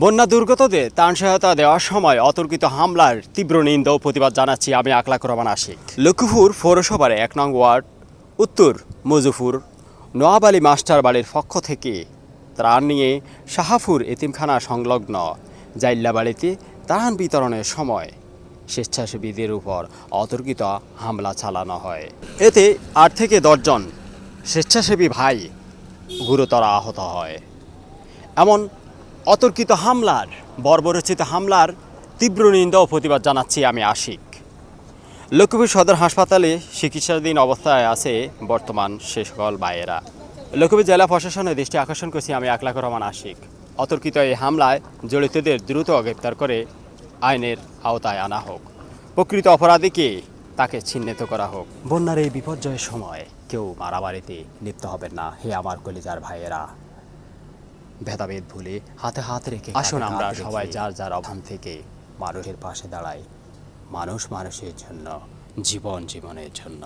বন্যা দুর্গতদের ত্রাণ সহায়তা দেওয়ার সময় অতর্কিত হামলার তীব্র নিন্দা ও প্রতিবাদ জানাচ্ছি আমি আকলাকুর রহমান আশিক। লক্ষ্মীপুর পৌরসভার ১ নং ওয়ার্ড উত্তর মুজফুর নোয়াব আলী মাস্টার বাড়ির পক্ষ থেকে ত্রাণ নিয়ে শাহাপুর এতিমখানা সংলগ্ন জাইল্লাবাড়িতে ত্রাণ বিতরণের সময় স্বেচ্ছাসেবীদের উপর অতর্কিত হামলা চালানো হয়। এতে ৮ থেকে ১০ জন স্বেচ্ছাসেবী ভাই গুরুতর আহত হয়। এমন অতর্কিত হামলার বর্বরোচিত হামলার তীব্র নিন্দা ও প্রতিবাদ জানাচ্ছি আমি আশিক। লক্ষ্মীপুর সদর হাসপাতালে চিকিৎসাধীন অবস্থায় আছে বর্তমান সে সকল ভাইয়েরা। লক্ষ্মীপুর জেলা প্রশাসনের দৃষ্টি আকর্ষণ করছি আমি আকলাকুর রহমান আশিক। অতর্কিত এই হামলায় জড়িতদের দ্রুত গ্রেপ্তার করে আইনের আওতায় আনা হোক, প্রকৃত অপরাধীকে তাকে চিহ্নিত করা হোক। বন্যার এই বিপর্যয়ের সময় কেউ মারামারিতে লিপ্ত হবেন না হে আমার কলিজার ভাইয়েরা। ভেদাভেদ ভুলে হাতে হাত রেখে আসুন আমরা সবাই যার যার অবস্থান থেকে মানুষের পাশে দাঁড়াই। মানুষ মানুষের জন্য, জীবন জীবনের জন্য।